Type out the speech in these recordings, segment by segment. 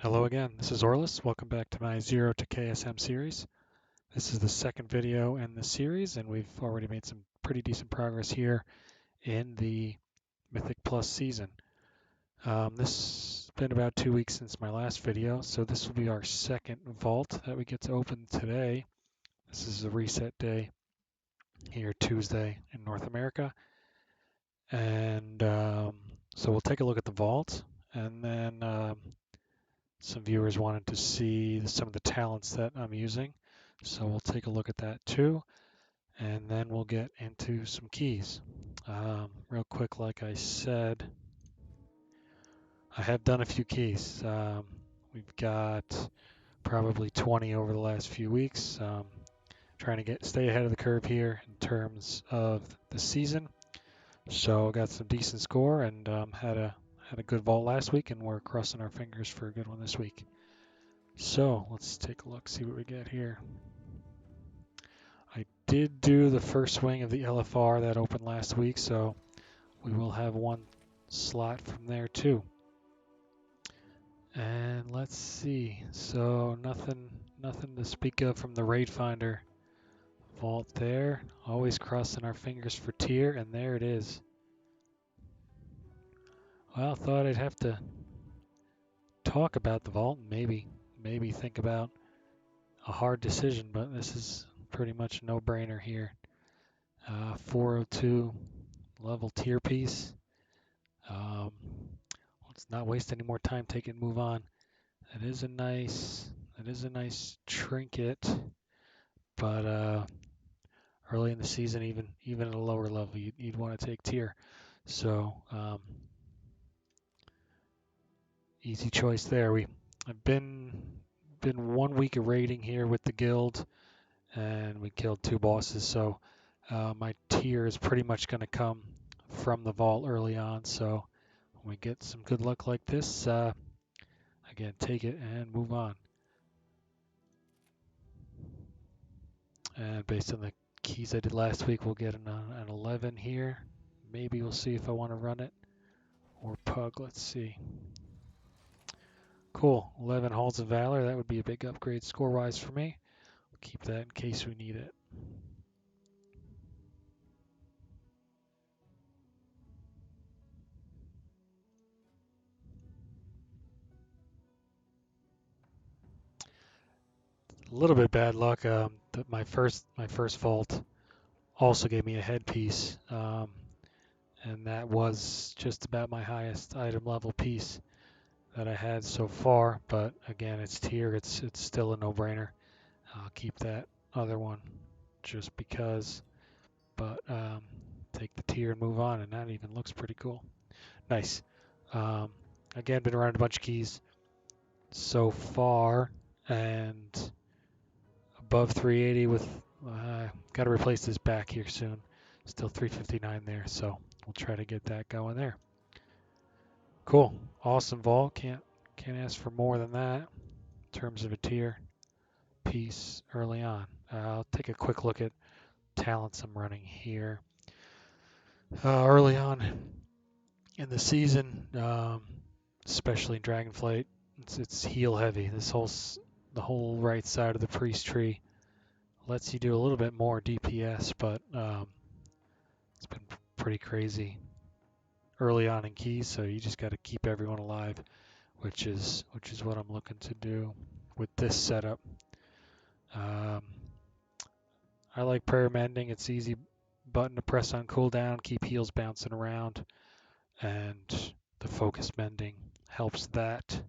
Hello again, this is Orlis. Welcome back to my Zero to KSM series. This is the second video in the series, and we've already made some pretty decent progress here in the Mythic Plus season. This has been about 2 weeks since my last video, so this will be our second vault that we get to open today. This is a reset day here Tuesday in North America, and so we'll take a look at the vault, and then some viewers wanted to see some of the talents that I'm using, so we'll take a look at that too, and then we'll get into some keys. Real quick, like I said, I have done a few keys. We've got probably 20 over the last few weeks. Trying to stay ahead of the curve here in terms of the season. So got some decent score and had a good vault last week, and we're crossing our fingers for a good one this week. So let's take a look, see what we get here. I did do the first swing of the LFR that opened last week, so we will have one slot from there too. And let's see. So nothing to speak of from the Raid Finder vault there. Always crossing our fingers for tier, and there it is. Well, thought I'd have to talk about the vault and maybe think about a hard decision, but this is pretty much a no-brainer here. 402 level tier piece. Let's not waste any more time. Take it and move on. That is a nice trinket, but early in the season, even at a lower level, you'd want to take tier. So easy choice there. I've been 1 week of raiding here with the guild, and we killed 2 bosses. So my tier is pretty much going to come from the vault early on. So when we get some good luck like this, again, take it and move on. And based on the keys I did last week, we'll get an 11 here. Maybe we'll see if I want to run it or pug. Let's see. Cool. 11 Halls of Valor. That would be a big upgrade score-wise for me. We'll keep that in case we need it. A little bit bad luck. My first vault also gave me a headpiece, and that was just about my highest item level piece that I had so far. But again, it's tier. It's still a no-brainer. I'll keep that other one just because. But take the tier and move on, and that even looks pretty cool. Nice. Again, been around a bunch of keys so far, and above 380 with, got to replace this back here soon. Still 359 there, so we'll try to get that going there. Cool. Awesome vault. Can't ask for more than that in terms of a tier piece early on. I'll take a quick look at talents I'm running here. Early on in the season, especially in Dragonflight, it's heal heavy. The whole right side of the priest tree lets you do a little bit more DPS, but it's been pretty crazy early on in keys, so you just got to keep everyone alive, which is what I'm looking to do with this setup. I like prayer mending. It's easy button to press on cooldown, keep heals bouncing around, and the focus mending helps that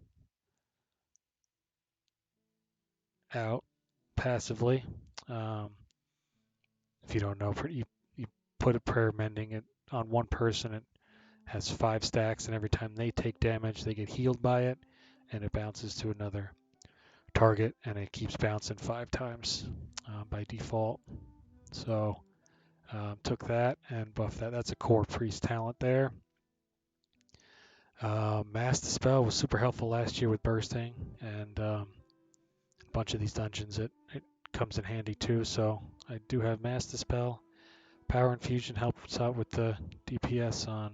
out passively. If you don't know, you put a prayer mending on one person, it has 5 stacks, and every time they take damage, they get healed by it, and it bounces to another target, and it keeps bouncing 5 times by default. So took that and buffed that. That's a core priest talent there. Mass Dispel was super helpful last year with bursting, and a bunch of these dungeons it comes in handy too. So I do have Mass Dispel. Power Infusion helps out with the DPS on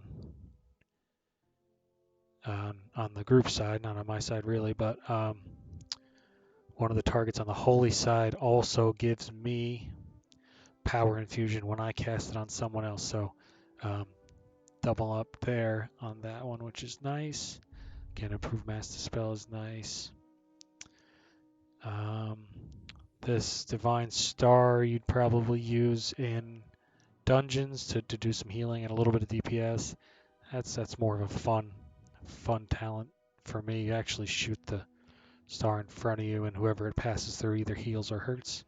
on the group side, not on my side really, but one of the targets on the holy side also gives me power infusion when I cast it on someone else. So um, double up there on that one, which is nice. Again, improved master spell is nice. Um, this divine star you'd probably use in dungeons to do some healing and a little bit of DPS. That's more of a fun talent for me. You actually shoot the star in front of you, and whoever it passes through either heals or hurts.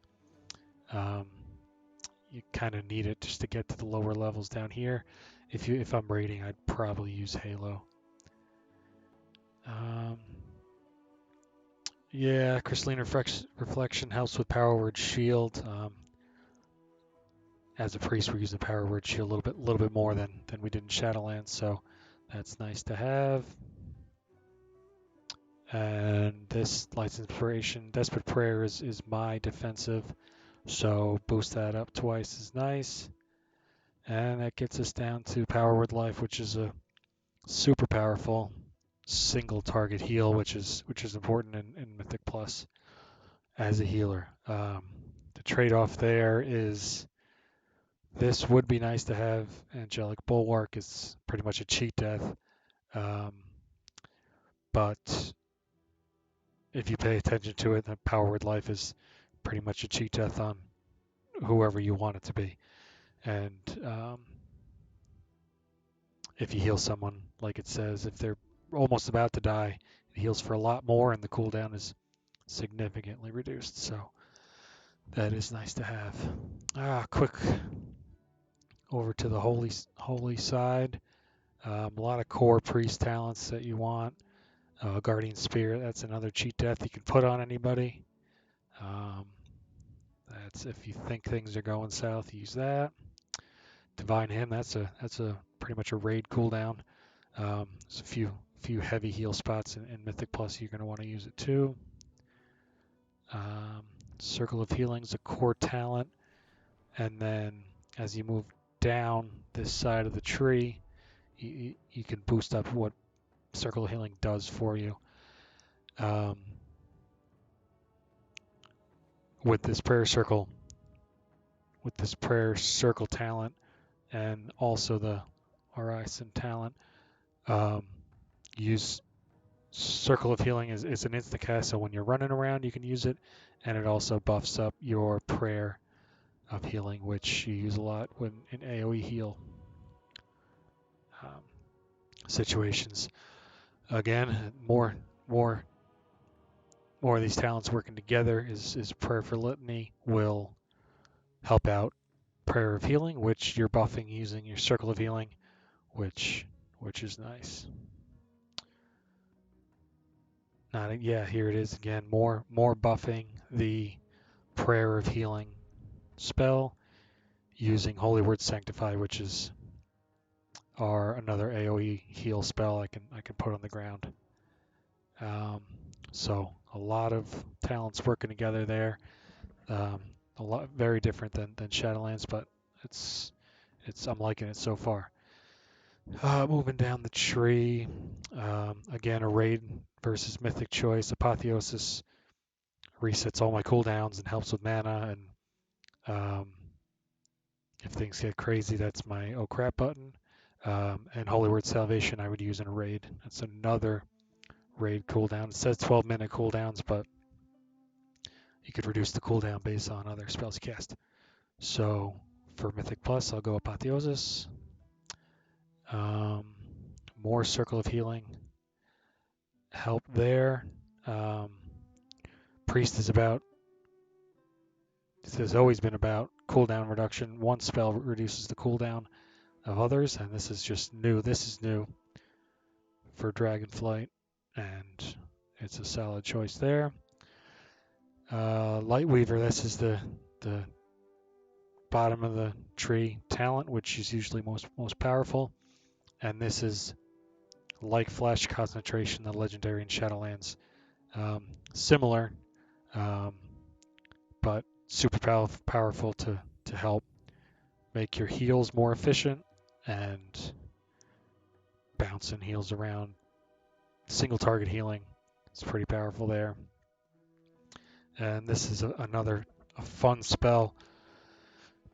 You kind of need it just to get to the lower levels down here. If I'm raiding, I'd probably use Halo. Yeah, crystalline reflection helps with power word shield. As a priest, we're using power word shield a little bit more than we did in Shadowlands, so that's nice to have. And this Light's Inspiration, Desperate Prayer is my defensive, so boost that up twice is nice. And that gets us down to Power Word Life, which is a super powerful single target heal, which is important in Mythic Plus as a healer. The trade-off there is this would be nice to have. Angelic Bulwark is pretty much a cheat death, um, but if you pay attention to it, the Power Word Life is pretty much a cheat death on whoever you want it to be. And if you heal someone, like it says, if they're almost about to die, it heals for a lot more, and the cooldown is significantly reduced. So that is nice to have. Quick over to the holy side. A lot of core priest talents that you want. Guardian Spirit, that's another cheat death you can put on anybody. That's if you think things are going south, use that. Divine Hymn, that's a pretty much a raid cooldown. There's a few heavy heal spots in Mythic Plus. You're going to want to use it too. Circle of Healing is a core talent, and then as you move down this side of the tree, you can boost up what Circle of Healing does for you. With this prayer circle talent, and also the Horizon talent, use Circle of Healing is an instant cast, so when you're running around you can use it, and it also buffs up your prayer of healing, which you use a lot when in AoE heal situations. Again, more of these talents working together is Prayer for Litany will help out Prayer of Healing, which you're buffing using your Circle of Healing, which is nice. Here it is again. More buffing the Prayer of Healing spell using Holy Word Sanctify, which is another AoE heal spell I can put on the ground. So a lot of talents working together there. A lot very different than Shadowlands, but it's I'm liking it so far. Moving down the tree, again a raid versus Mythic Choice. Apotheosis resets all my cooldowns and helps with mana, and if things get crazy, that's my oh crap button. And Holy Word Salvation I would use in a raid. That's another raid cooldown. It says 12-minute cooldowns, but you could reduce the cooldown based on other spells cast. So for Mythic Plus, I'll go Apotheosis. More Circle of Healing help there. Priest has always been about cooldown reduction. One spell reduces the cooldown of others, and this is just new. This is new for Dragonflight, and it's a solid choice there. Lightweaver, this is the bottom of the tree talent, which is usually most powerful, and this is like Flash Concentration, the legendary in Shadowlands. Similar, but super powerful to help make your heals more efficient and bouncing heals around single target healing. It's pretty powerful there. And this is another fun spell,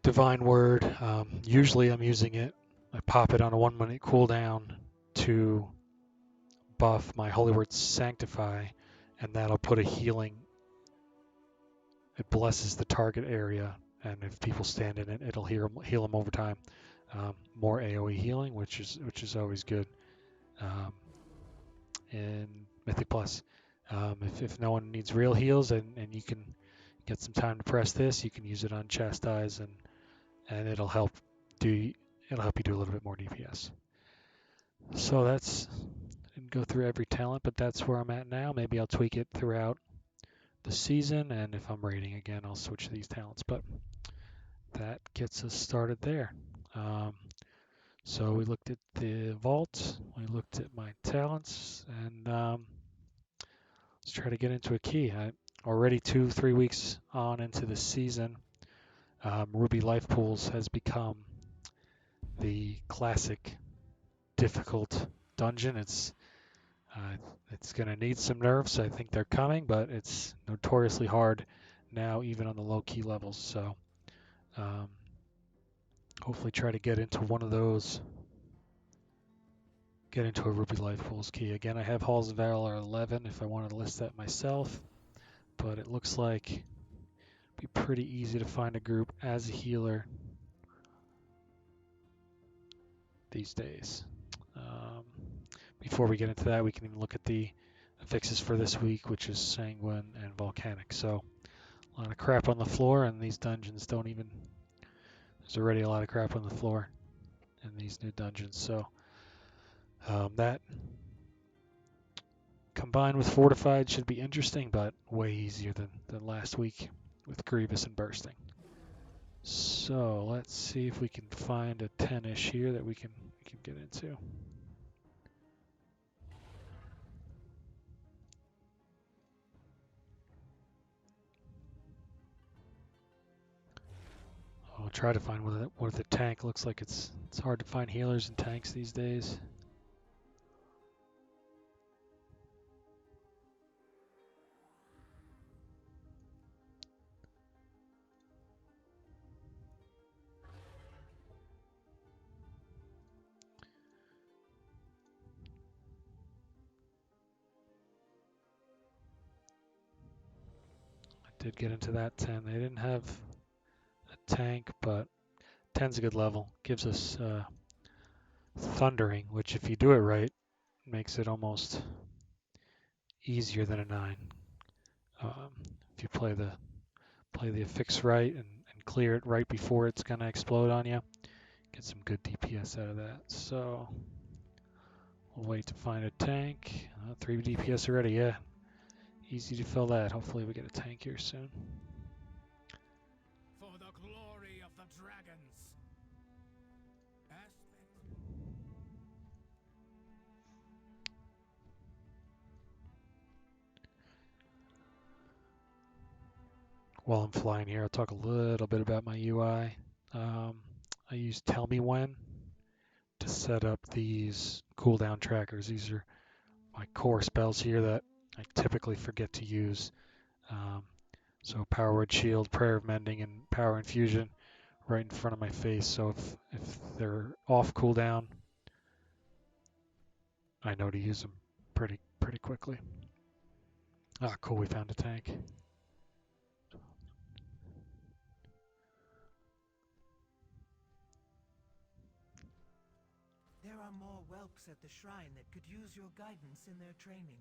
Divine Word. Usually I'm using it. I pop it on a 1-minute cooldown to buff my Holy Word Sanctify, and that'll put a healing. It blesses the target area, and if people stand in it, it'll heal them over time. More AOE healing, which is always good. In Mythic Plus, if no one needs real heals and you can get some time to press this, you can use it on Chastise, and it'll help you do a little bit more DPS. So that's, I didn't go through every talent, but that's where I'm at now. Maybe I'll tweak it throughout the season, and if I'm raiding again, I'll switch these talents. But that gets us started there. So we looked at the vault, we looked at my talents, and let's try to get into a key. Already 2-3 weeks on into the season, Ruby Life Pools has become the classic difficult dungeon. It's going to need some nerfs. I think they're coming, but it's notoriously hard now, even on the low key levels. So hopefully try to get into one of those. Get into a Ruby Life Pools key. Again, I have Halls of Valor 11 if I wanted to list that myself, but it looks like it'd be pretty easy to find a group as a healer these days. Before we get into that, we can even look at the fixes for this week, which is Sanguine and Volcanic. So a lot of crap on the floor, and these dungeons don't even... There's already a lot of crap on the floor in these new dungeons. So that combined with Fortified should be interesting, but way easier than last week with Grievous and Bursting. So let's see if we can find a 10-ish here that we can get into. I'll try to find one with a tank. Looks like it's hard to find healers and tanks these days. I did get into that 10. They didn't have a tank, but 10's a good level. Gives us Thundering, which if you do it right, makes it almost easier than a 9. If you play the affix right and clear it right before it's going to explode on you, get some good DPS out of that. So we'll wait to find a tank. 3 DPS already, yeah. Easy to fill that. Hopefully we get a tank here soon. For the glory of the dragons. While I'm flying here, I'll talk a little bit about my UI. I use Tell Me When to set up these cooldown trackers. These are my core spells here that I typically forget to use. So Power Word Shield, Prayer of Mending, and Power Infusion right in front of my face. So if they're off cooldown, I know to use them pretty quickly. Ah, cool, we found a tank. There are more whelps at the shrine that could use your guidance in their training.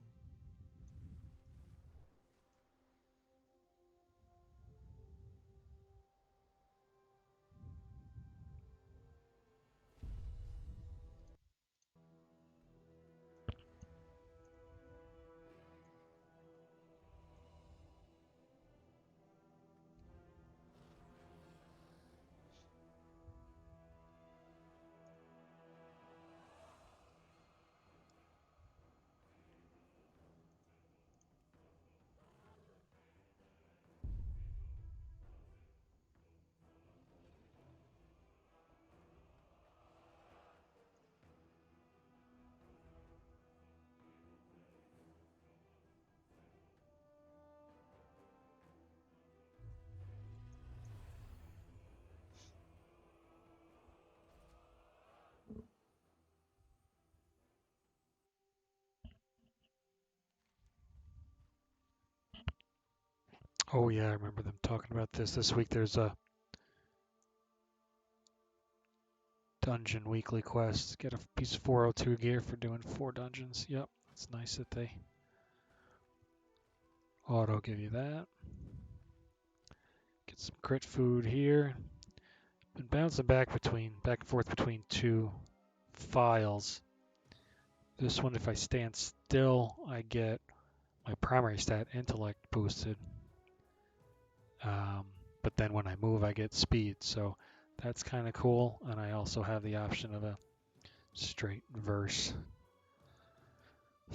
Oh yeah, I remember them talking about this. This week there's a dungeon weekly quest. Get a piece of 402 gear for doing 4 dungeons. Yep, it's nice that they auto give you that. Get some crit food here. Been bouncing back and forth between 2 files. This one, if I stand still, I get my primary stat intellect boosted. But then when I move, I get speed. So that's kind of cool. And I also have the option of a straight verse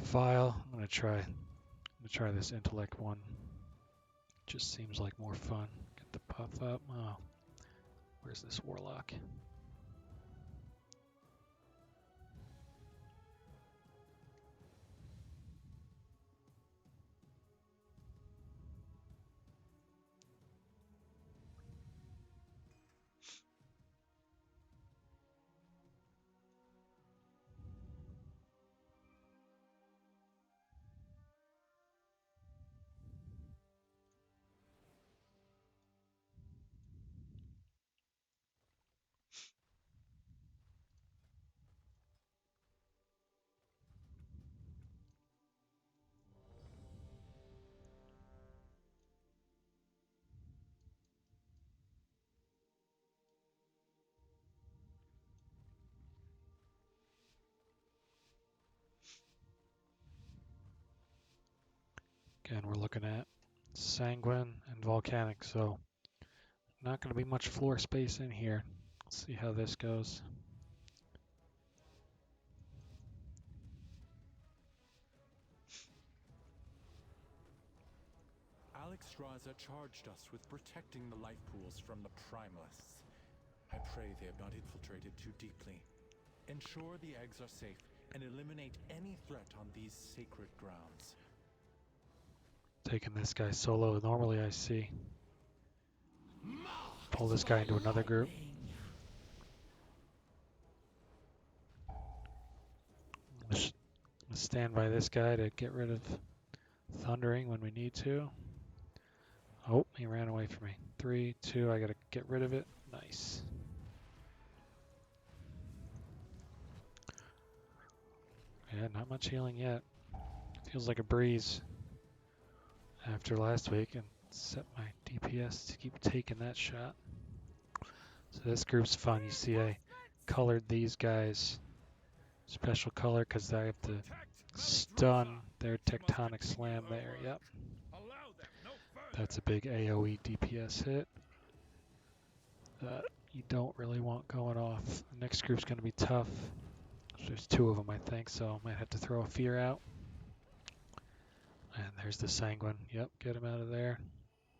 file. I'm gonna try this intellect one. Just seems like more fun. Get the puff up. Oh, where's this warlock? Again, we're looking at sanguine and volcanic, so not going to be much floor space in here. Let's see how this goes. Alex Raza charged us with protecting the life pools from the primalists. I pray they have not infiltrated too deeply. Ensure the eggs are safe and eliminate any threat on these sacred grounds. Taking this guy solo. Normally I see pull this guy into another group. I'm gonna stand by this guy to get rid of thundering when we need to. Oh, he ran away from me. 3, 2, I gotta get rid of it. Nice. Yeah, not much healing yet. Feels like a breeze after last week, and set my DPS to keep taking that shot. So this group's fun. You see I colored these guys special color because I have to stun their tectonic slam there. Yep. That's a big AoE DPS hit that you don't really want going off. The next group's going to be tough. There's 2 of them, I think, so I might have to throw a fear out. And there's the sanguine. Yep, get him out of there.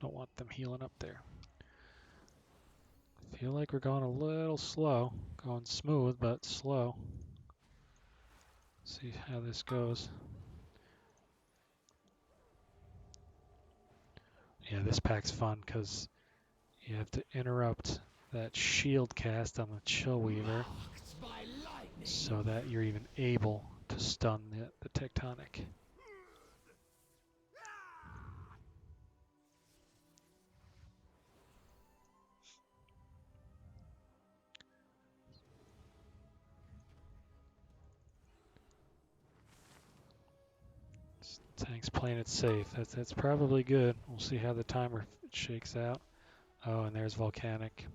Don't want them healing up there. Feel like we're going a little slow. Going smooth, but slow. See how this goes. Yeah, this pack's fun because you have to interrupt that shield cast on the Chill Weaver so that you're even able to stun the tectonic. Tank's playing it safe. That's probably good. We'll see how the timer shakes out. Oh, and there's volcanic.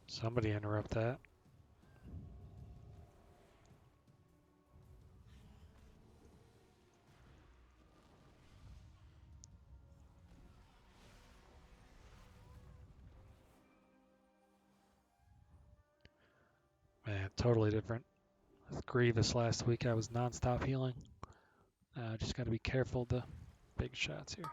Somebody interrupt that. Man, totally different. With Grievous last week, I was non-stop healing. Just got to be careful of the big shots here.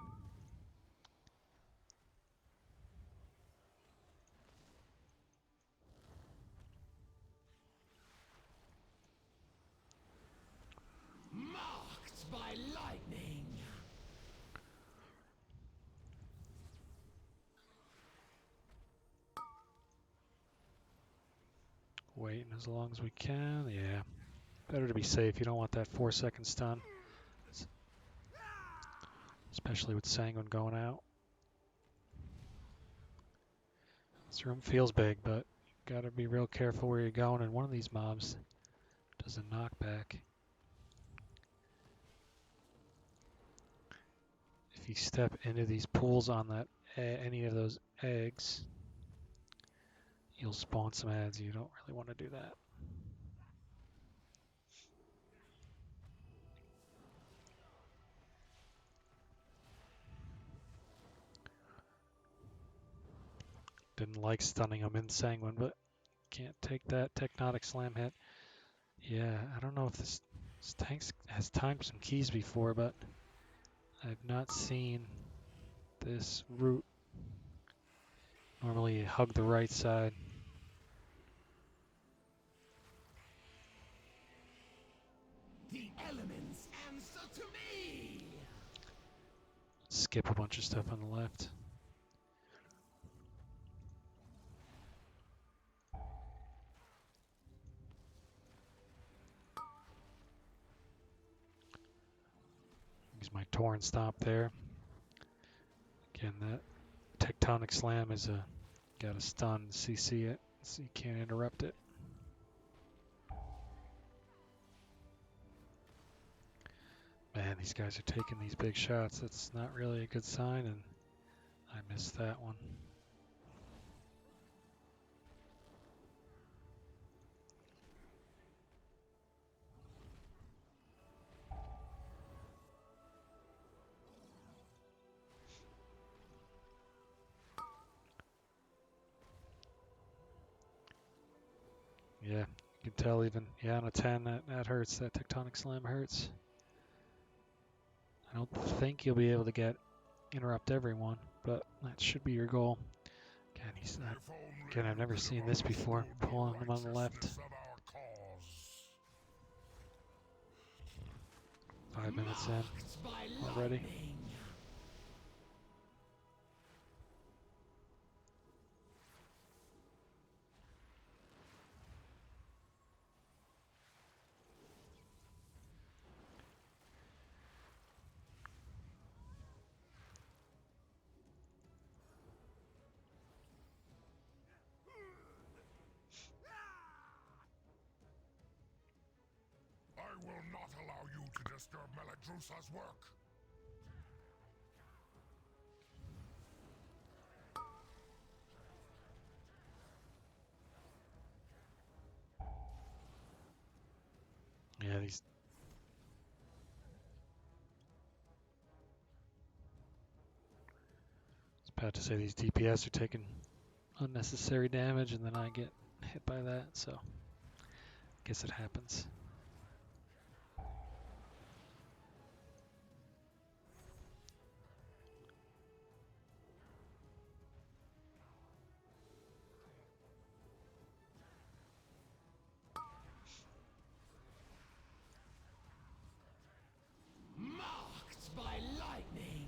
Waiting as long as we can. Yeah. Better to be safe. You don't want that 4-second stun. Especially with Sanguine going out. This room feels big, but you gotta be real careful where you're going, and one of these mobs does a knockback. If you step into these pools on that any of those eggs, you'll spawn some ads. You don't really want to do that. Didn't like stunning them in Sanguine, but can't take that Tectonic Slam hit. Yeah, I don't know if this tank has timed some keys before, but I've not seen this route. Normally you hug the right side. The elements answer to me! Skip a bunch of stuff on the left. Use my Torn Stomp there. Again, that Tectonic Slam is got a stun, CC it, so you can't interrupt it. Man, these guys are taking these big shots. That's not really a good sign, and I missed that one. Yeah, you can tell even, on a 10, that hurts. That Tectonic Slam hurts. I don't think you'll be able to interrupt everyone, but that should be your goal. Again, he's not. Again, I've never seen this before. Pulling him on the left. 5 minutes in already. I will not allow you to disturb Meladrusa's work. Yeah, these. I was about to say these DPS are taking unnecessary damage, and then I get hit by that, so I guess it happens. Marked by lightning.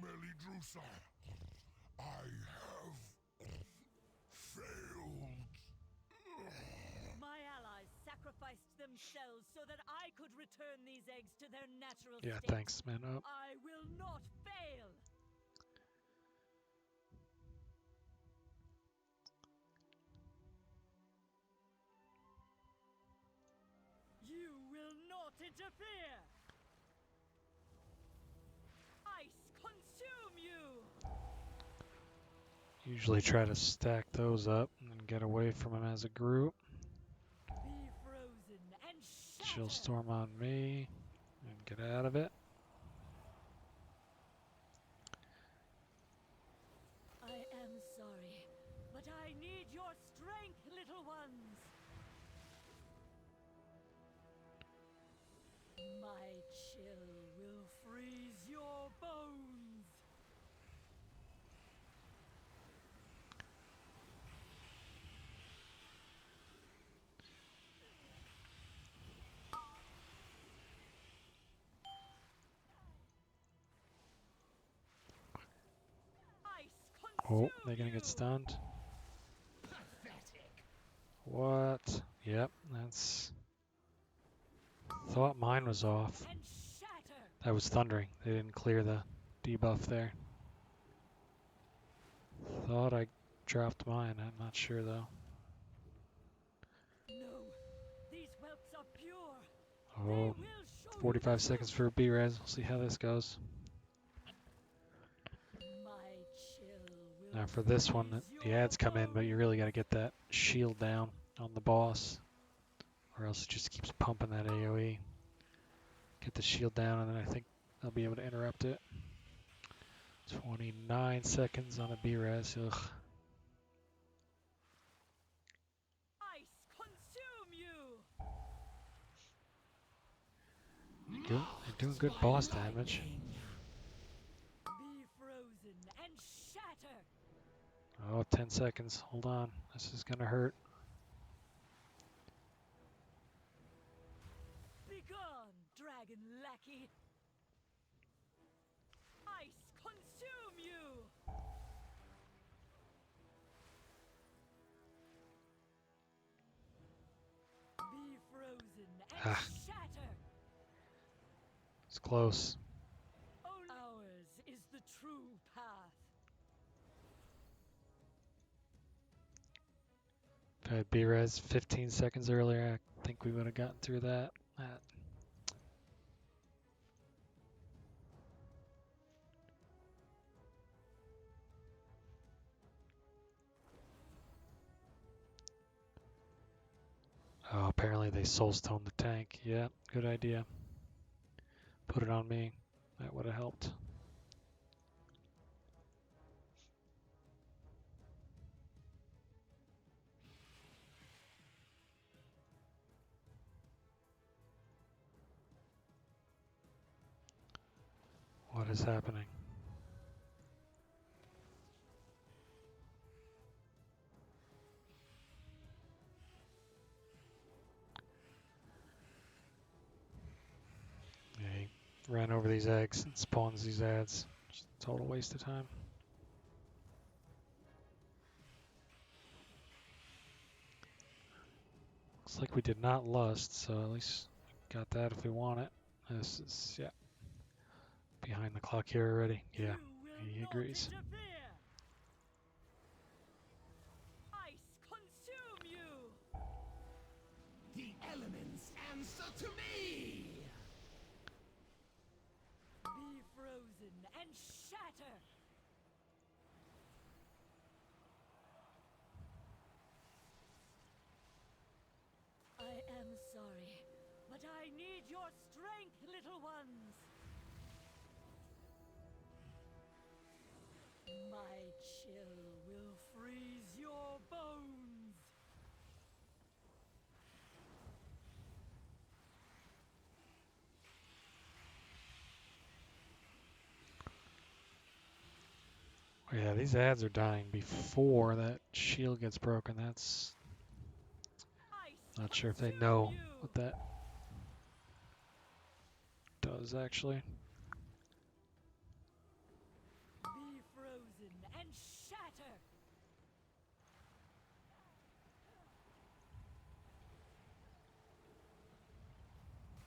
Meladrusa, I have failed. My allies sacrificed themselves so that I could return these eggs to their natural Yeah, state. thanks, man. Up. I will not fail. You will not interfere. Ice consume you. Usually try to stack those up and get away from them as a group. Be frozen and shatter. Chill Storm on me and get out of it. I am sorry, but I I need your strength, little ones. My chill will freeze your bones. Ice Oh, consume they're gonna you. get stunned. Pathetic. What? Yep, that's... Thought mine was off. And shatter. That was thundering. They didn't clear the debuff there. Thought I dropped mine. I'm not sure though. No, these whelps are pure. Oh, They will show you 45 the seconds truth. for a B-res. We'll see how this goes. My chill will Now for this one, freeze the your ads come in, but you bones. really got to get that shield down on the boss, or else it just keeps pumping that AoE. Get the shield down, and then I think I'll be able to interrupt it. 29 seconds on a B-res. Ugh. Ice consume you. They're doing good boss damage. Be frozen and shatter. Oh, 10 seconds. Hold on. This is going to hurt. Begone, dragon lackey. Ice consume you. Be frozen and Ah. shatter. It's close. Ours is the true path. If I had B-res 15 seconds earlier, I think we would have gotten through that. Oh, apparently they soulstone the tank. Yeah, good idea. Put it on me. That would have helped. What is happening? Yeah, he ran over these eggs and spawns these ads. Just a total waste of time. Looks like we did not lust, so at least got that if we want it. This is, yeah, behind the clock here already. Yeah, You will he not agrees. interfere. Ice consume you. The elements answer to me. Be frozen and shatter. I am sorry, but I need your strength, little ones. My chill will freeze your bones. Oh, yeah, these ads are dying before that shield gets broken. That's Ice not sure if they consume know you. what that does actually. Be frozen and shatter.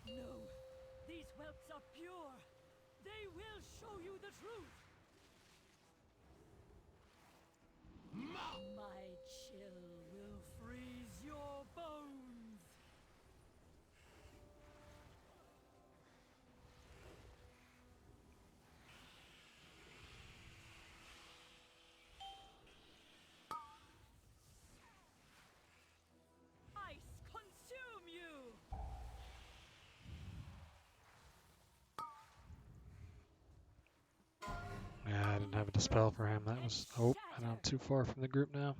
No, these whelps are pure. They will show you the truth. My chill will freeze your bones. Ice consume you. Yeah, I didn't have a dispel for him. That was... Oh, and I'm too far from the group now.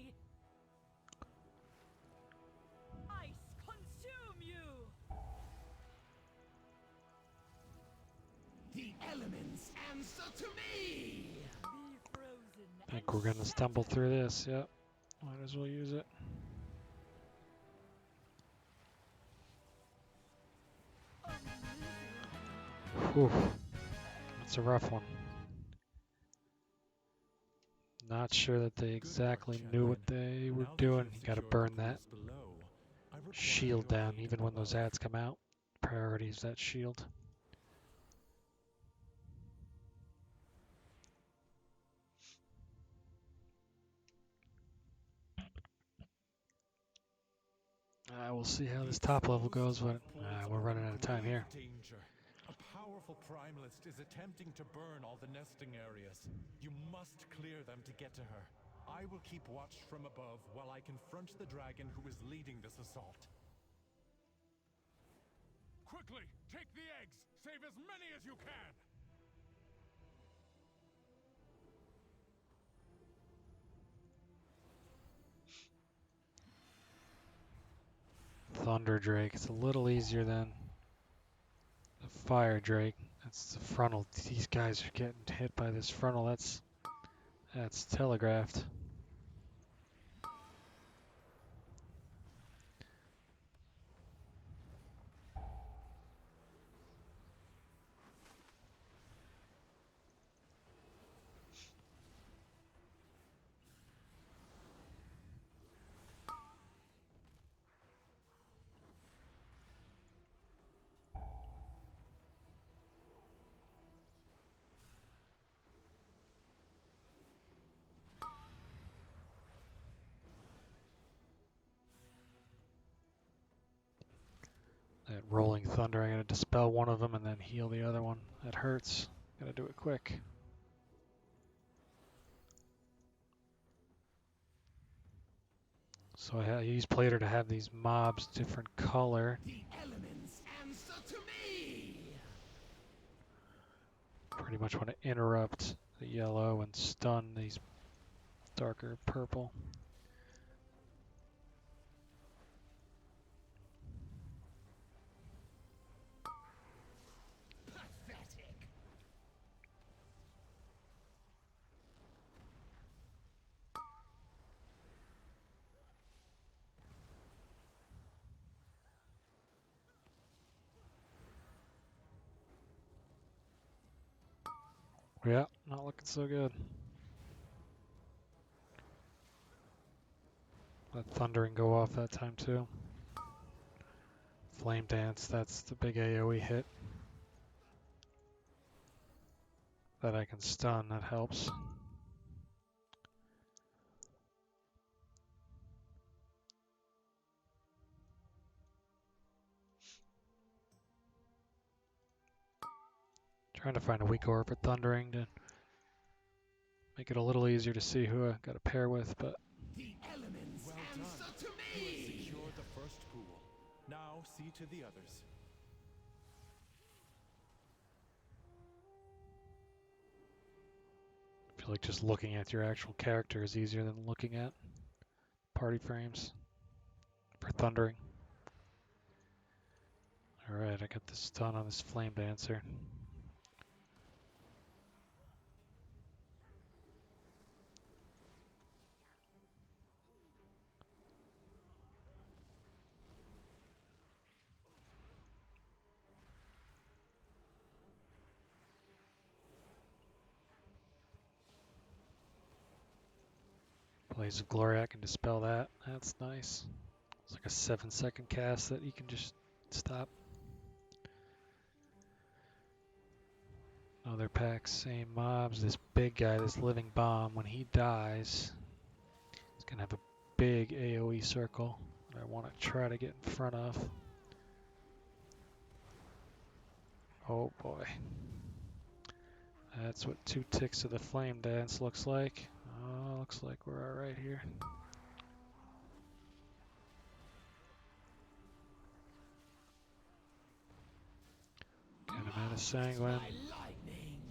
me! Ice consume you! The elements answer to me! Be frozen I think we're gonna stumble through this. Yep. Might as well use it. Whew. That's a rough one. Not sure that they exactly knew what they were doing. You gotta burn that shield down even when those ads come out. Priority is that shield. We'll see how this top level goes, but we're running out of time here. A powerful primalist is attempting to burn all the nesting areas. You must clear them to get to her. I will keep watch from above while I confront the dragon who is leading this assault. Quickly, take the eggs! Save as many as you can! Thunder Drake. It's a little easier than the Fire Drake. That's the frontal. These guys are getting hit by this frontal. That's telegraphed. That rolling thunder, I gotta dispel one of them and then heal the other one. That hurts. Gotta do it quick. So I use Plater to have these mobs different color. The elements answer to me! Pretty much want to interrupt the yellow and stun these darker purple. Pathetic! Yeah, not looking so good. Let Thundering go off that time too. Flame Dance, that's the big AoE hit. That I can stun, that helps. Trying to find a weak aura for Thundering to make it a little easier to see who I got to pair with, but The elements Well answer done. to You have me! secured the first pool. Now see to the others. I feel like just looking at your actual character is easier than looking at party frames for Thundering. Alright, I got the stun on this Flame Dancer. Blaze of Glory, I can dispel that. That's nice. It's like a 7-second cast that you can just stop. Other packs, same mobs. This big guy, this living bomb, when he dies, he's gonna have a big AoE circle that I want to try to get in front of. Oh boy. That's what 2 ticks of the Flame Dance looks like. Oh, looks like we're alright here. Get him out of Sanguine. By lightning!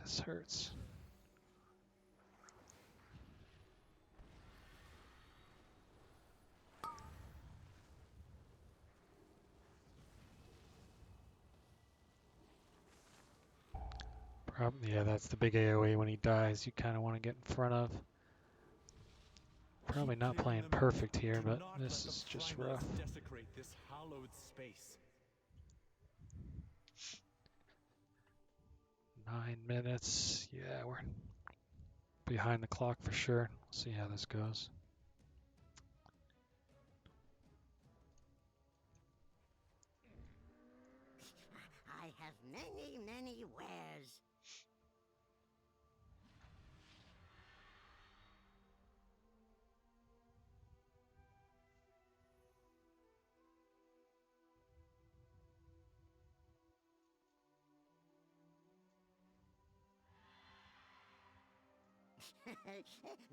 this hurts. Yeah, that's the big AoE when he dies. You kind of want to get in front of. Probably Keep not clearing playing them out. perfect here, Do but not this let the is just primalists rough. desecrate this hallowed space. 9 minutes. Yeah, we're behind the clock for sure. See how this goes. I have many, many wares.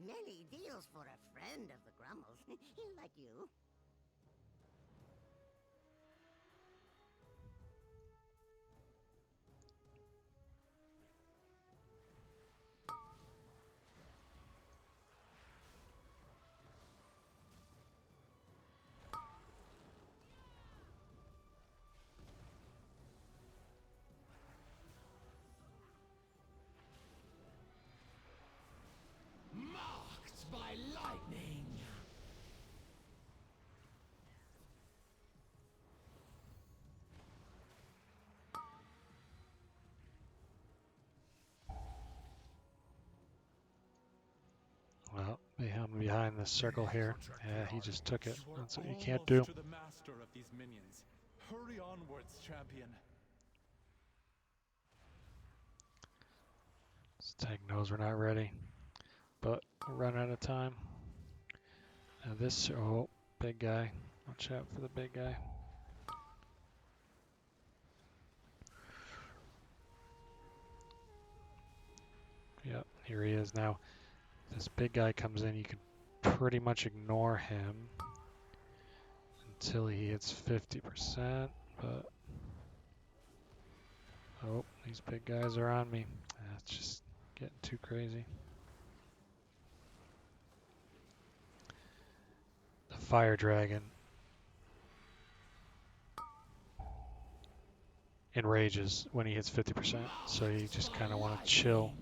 Many deals for a friend of the Grummels, like you. Marked by lightning. Well, behind this circle here. Yeah, he just took it. You are That's what you can't almost do. to the master of these minions. Hurry onwards, champion. This tank knows we're not ready, but we'll run out of time. Now this, oh, big guy. Watch out for the big guy. Yep, here he is now. This big guy comes in, you can pretty much ignore him until he hits 50%, but oh, these big guys are on me. It's just getting too crazy. The fire dragon enrages when he hits 50%, so you just kind of want to chill,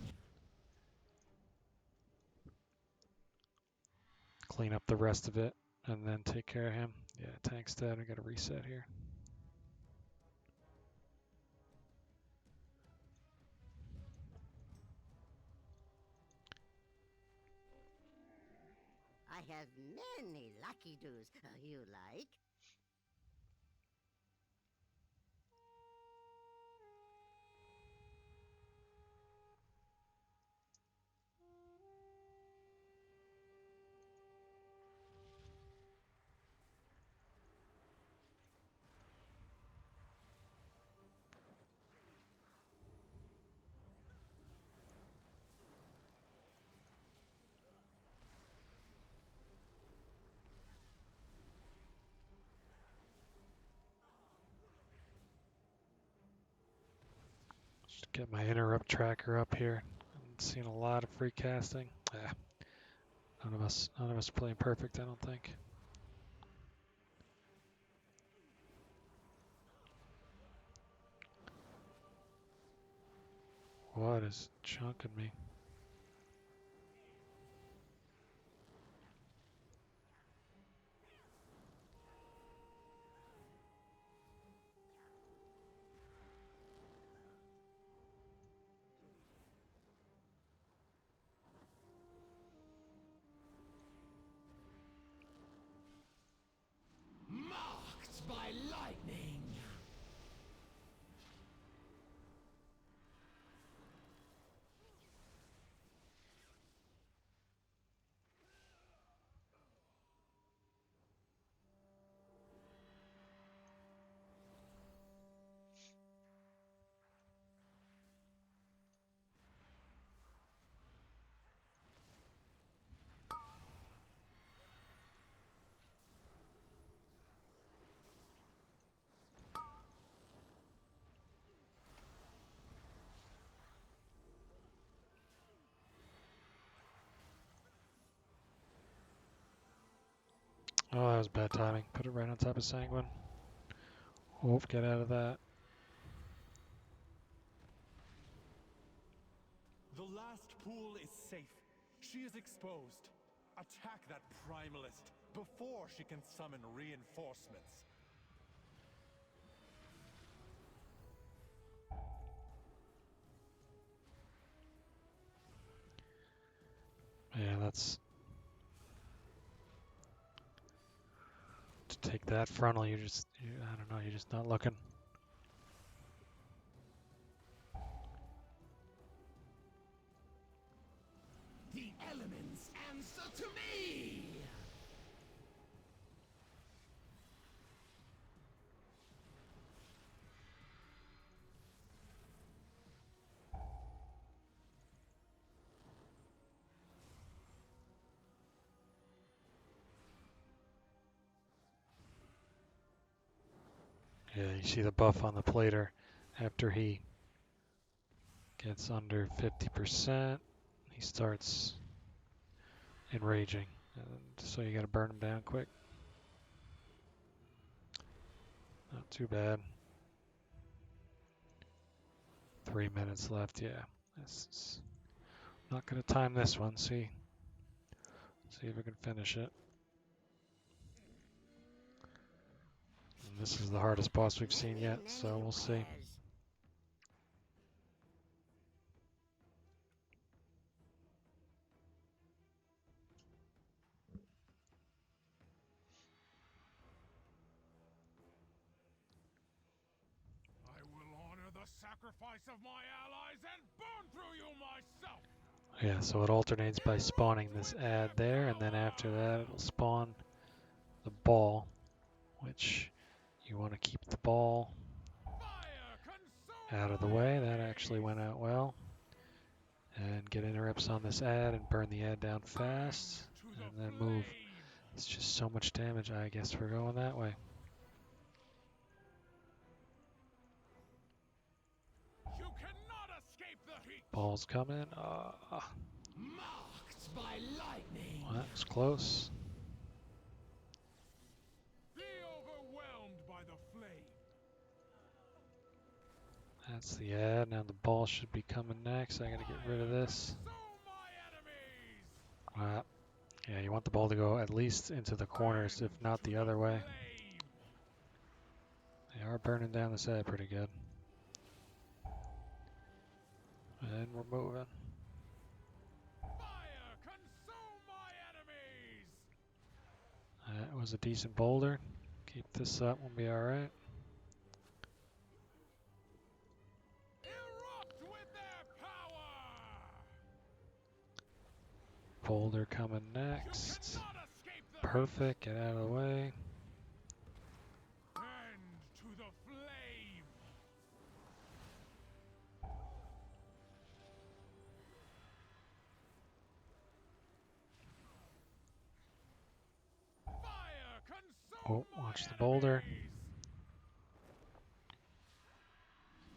clean up the rest of it, and then take care of him. Yeah, tank's dead. I got to reset here. I have many lucky doos you like. Just get my interrupt tracker up here. I'm seeing a lot of free casting. None of us are playing perfect, I don't think. What is chunking me? Marked by lightning. Oh, that was bad timing. Put it right on top of Sanguine. Oh, get out of that. The last pool is safe. She is exposed. Attack that primalist before she can summon reinforcements. Yeah, that's... To take that frontal, I don't know, you're just not looking. The elements answer to me! Yeah, you see the buff on the plater after he gets under 50%. He starts enraging. And so you gotta burn him down quick. Not too bad. 3 minutes left, yeah. This is not gonna time this one. See if we can finish it. And this is the hardest boss we've seen yet, so we'll see. I will honor the sacrifice of my allies and burn through you myself! Yeah, so it alternates by spawning this ad there, and then after that it'll spawn the ball, which you want to keep the ball out of the way. That actually went out well. And get interrupts on this ad and burn the ad down fast, and then move. It's just so much damage. I guess we're going that way. You cannot escape the heat! Ball's coming. Marked by lightning! Well, that was close. Be overwhelmed by the flame! That's the ad. Now the ball should be coming next. I gotta get rid of this. Yeah, you want the ball to go at least into the corners, if not the other way. They are burning down this ad pretty good. And we're moving. That was a decent boulder. Keep this up, we'll be alright. Boulder coming next. Perfect, get out of the way. To the flame! Oh, watch the boulder.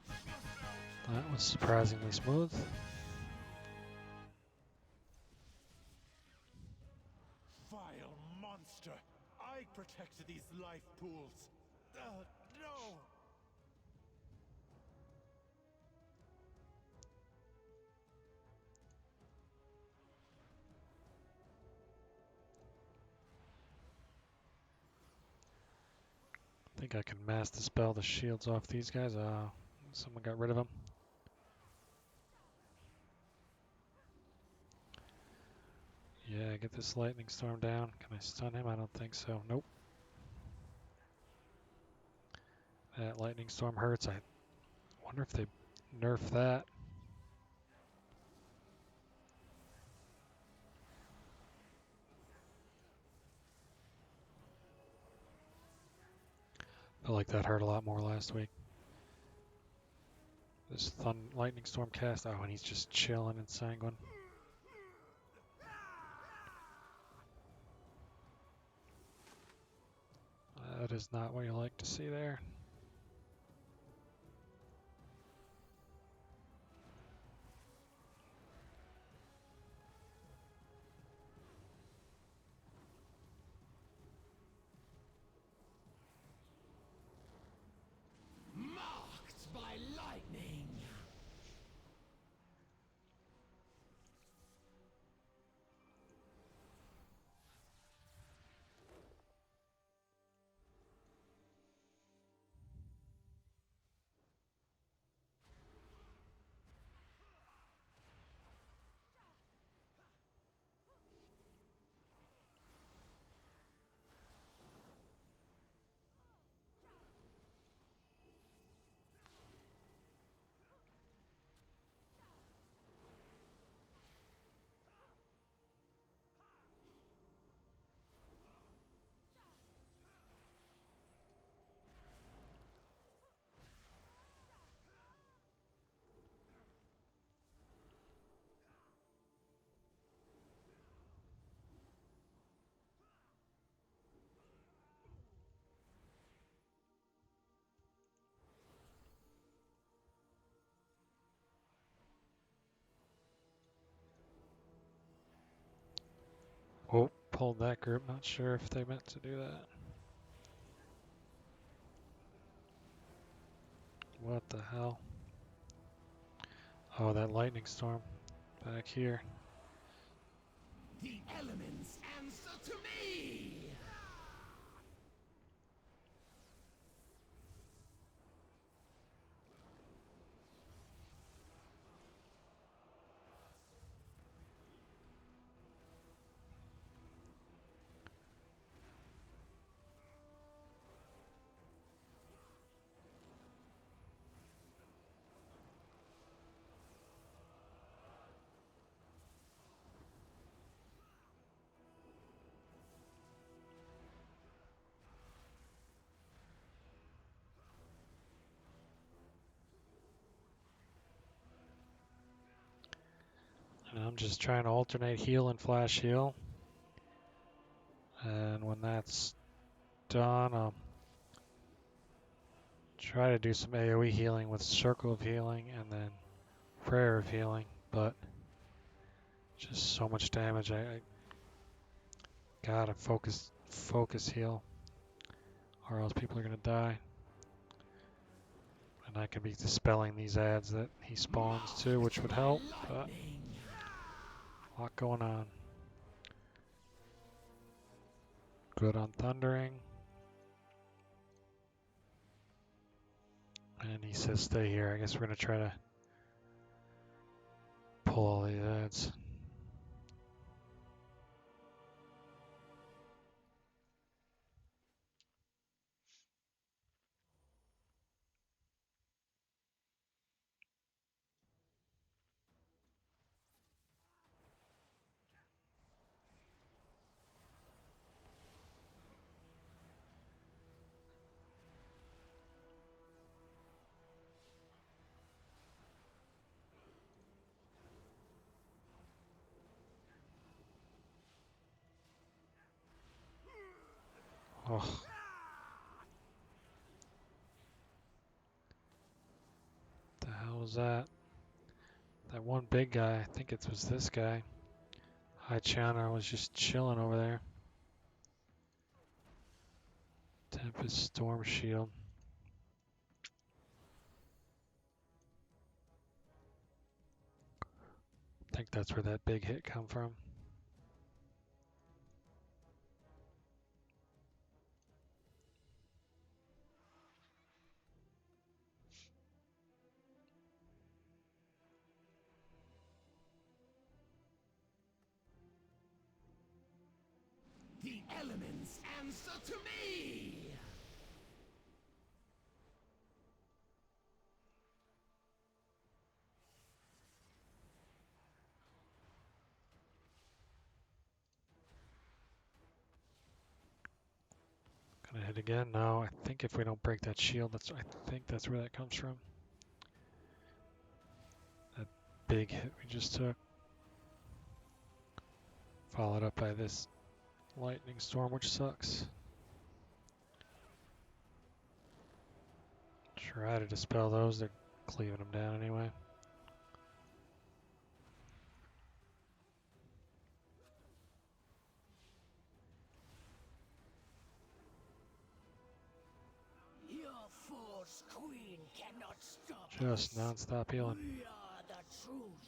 That was surprisingly smooth. Vile monster! I protected these life pools. No! I think I can mass dispel the shields off these guys. Someone got rid of them. Yeah, get this lightning storm down. Can I stun him? I don't think so. Nope. That lightning storm hurts. I wonder if they nerf that. Felt like that hurt a lot more last week. This lightning storm cast. Oh, and he's just chilling in Sanguine. That is not what you like to see there. Oh, pulled that group. Not sure if they meant to do that. What the hell? Oh, that lightning storm back here. The elements answer to me! And I'm just trying to alternate heal and flash heal. And when that's done, I'll try to do some AoE healing with Circle of Healing and then Prayer of Healing, but just so much damage. I gotta focus heal, or else people are gonna die. And I can be dispelling these ads that he spawns too, which would help, but a lot going on. Good on Thundering. And he says stay here. I guess we're gonna try to pull all these ads. Oh, the hell was that? That one big guy, I think it was this guy. Haichana was just chilling over there. Tempest Storm Shield. I think that's where that big hit come from. The elements answer to me! Gonna hit again? No, I think if we don't break that shield, I think that's where that comes from. That big hit we just took. Followed up by this lightning storm, which sucks. Try to dispel those, they're cleaving them down anyway. Your false queen cannot stop Just us. non-stop healing. We are the truth.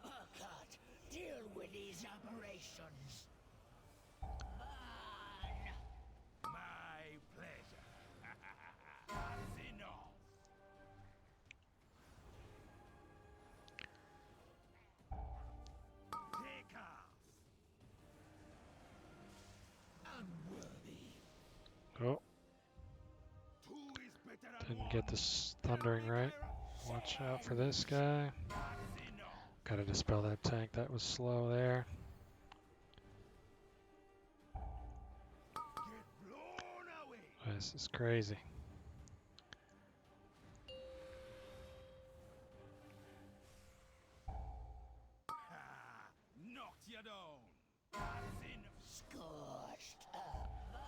Urquhart, deal with these operations. My pleasure. That's enough. Take off. Unworthy. Oh, Two is better than didn't one. get this Tell thundering me, right. Kyra. Watch out for this guy. Gotta dispel that tank. That was slow there. This is crazy. Knocked you down. That's enough. Scorched burn.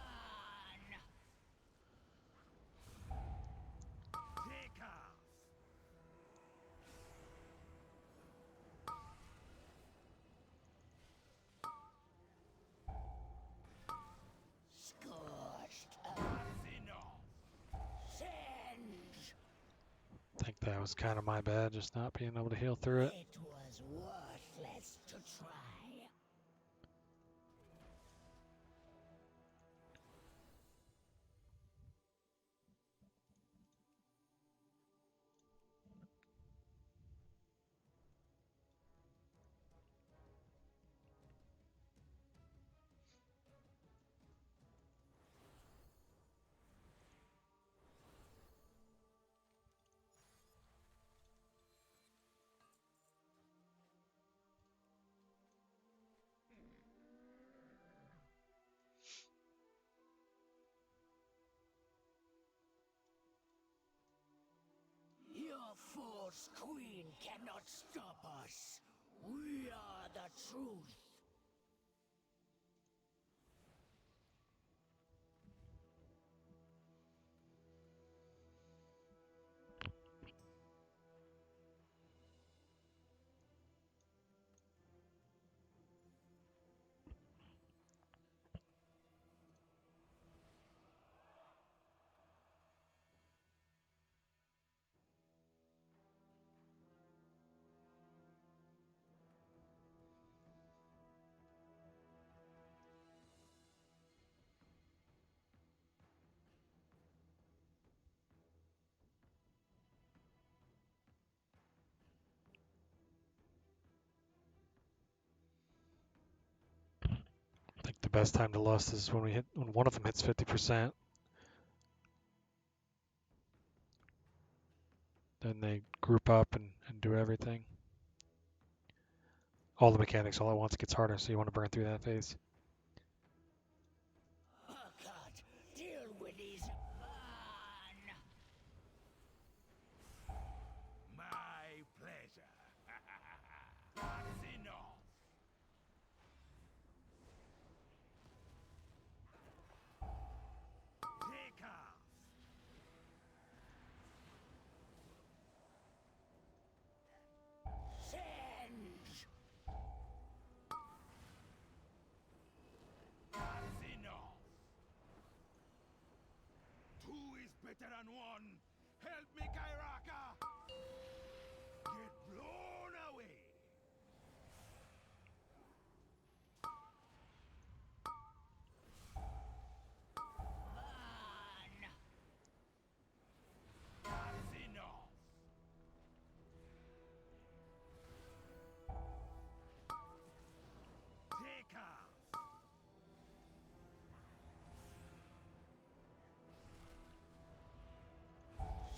Take off. Scorched That's enough. singe. I think that was kind of my bad, just not being able to heal through it. It was worthless to try. Your false queen cannot stop us. We are the truth. I think the best time to lust is when one of them hits 50%. Then they group up and do everything. All the mechanics all at once gets harder, so you want to burn through that phase. Urquhart, deal with these burn. My pleasure. That's enough. Take off. Singe. That's enough. Two is better than one. Help me, Kairaka. Get blown away. Burn. That's enough. Take off.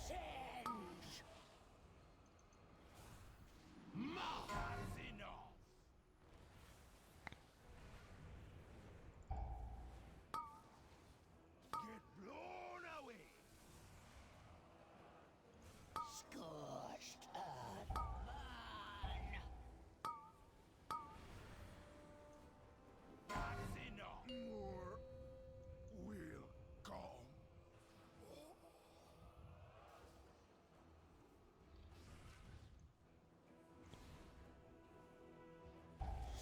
Singe. That's enough. Get blown away. Scorched earth. Burn. That's enough. More will come.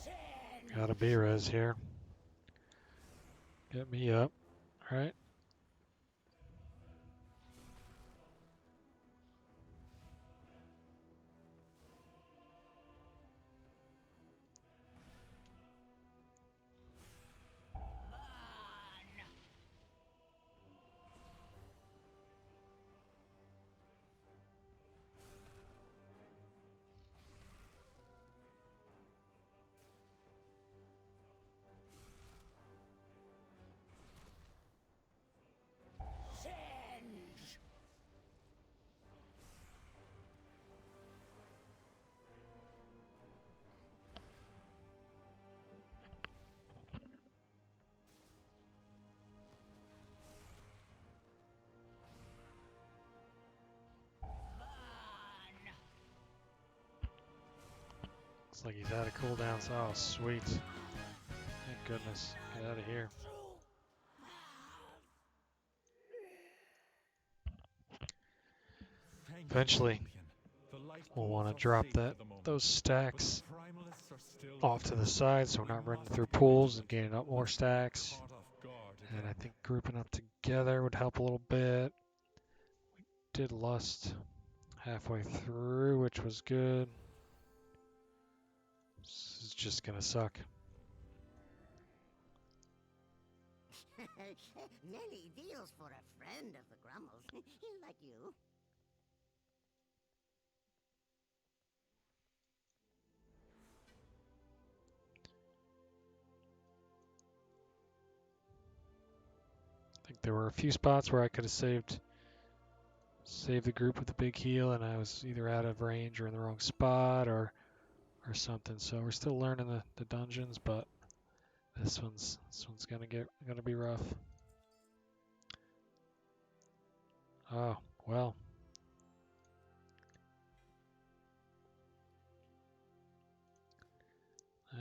Singe. Got a B-res here. Get me up. All right. Burn. Looks like he's out of cooldowns. Oh, sweet. Thank goodness. Get out of here. Thank you, Eventually, champion. The life we'll pools want to are drop safe for that the moment, those but the stacks primalists are still off to the within. side so we're We not running must through be pools and vigilant, gaining up more lest we get stacks. caught off guard And I again. think grouping up together would help a little bit. We did lust halfway through, which was good. This is just going to suck. Many deals for a friend of the Grummels, like you. I think there were a few spots where I could have saved the group with a big heal, and I was either out of range or in the wrong spot or something. So we're still learning the dungeons, but this one's gonna be rough. Oh well.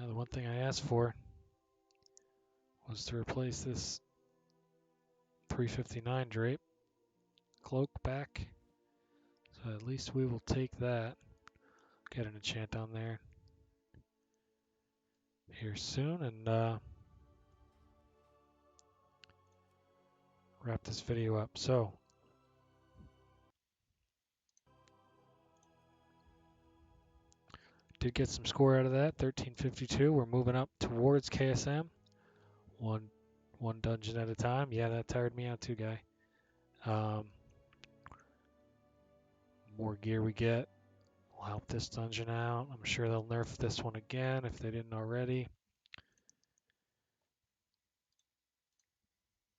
The one thing I asked for was to replace this 359 drape cloak back. So at least we will take that. Get an enchant on there here soon, and wrap this video up. So did get some score out of that, 1352. We're moving up towards KSM, one dungeon at a time. Yeah, that tired me out too, guy. More gear we get will help this dungeon out. I'm sure they'll nerf this one again if they didn't already.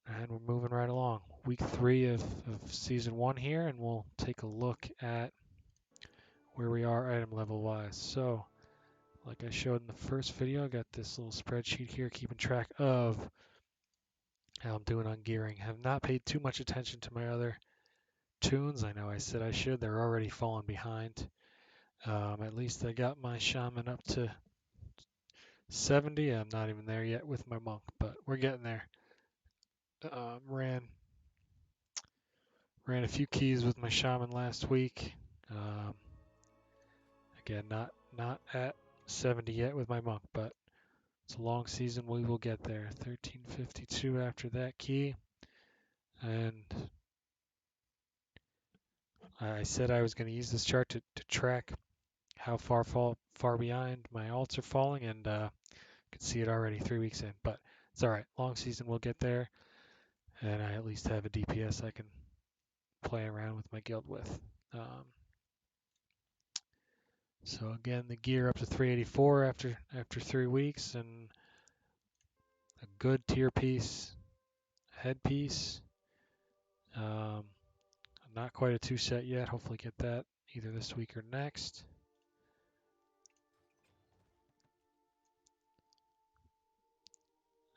And we're moving right along. Week 3 of Season 1 here, and we'll take a look at where we are item level wise. So, like I showed in the first video, I got this little spreadsheet here keeping track of how I'm doing on gearing. Have not paid too much attention to my other tunes. I know I said I should. They're already falling behind. At least I got my shaman up to 70. I'm not even there yet with my monk, but we're getting there. Ran a few keys with my shaman last week. Again, not at 70 yet with my monk, but it's a long season. We will get there. 1352 after that key, and I said I was going to use this chart to track how far behind my alts are falling, and could see it already 3 weeks in. But it's all right. Long season, we'll get there, and I at least have a DPS I can play around with my guild with. So again, the gear up to 384 after 3 weeks, and a good tier piece, headpiece. Not quite a 2 set yet. Hopefully get that either this week or next.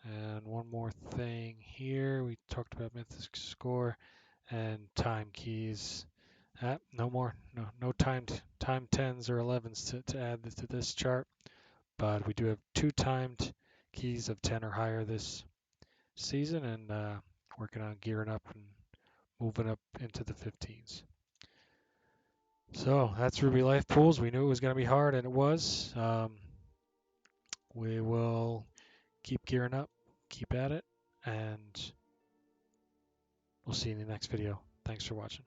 And one more thing here. We talked about mythic score and time keys. No more. No timed time 10s or 11s to add to this chart. But we do have 2 timed keys of 10 or higher this season, and working on gearing up and moving up into the 15s. So that's Ruby Life Pools. We knew it was going to be hard, and it was. We will keep gearing up, keep at it, and we'll see you in the next video. Thanks for watching.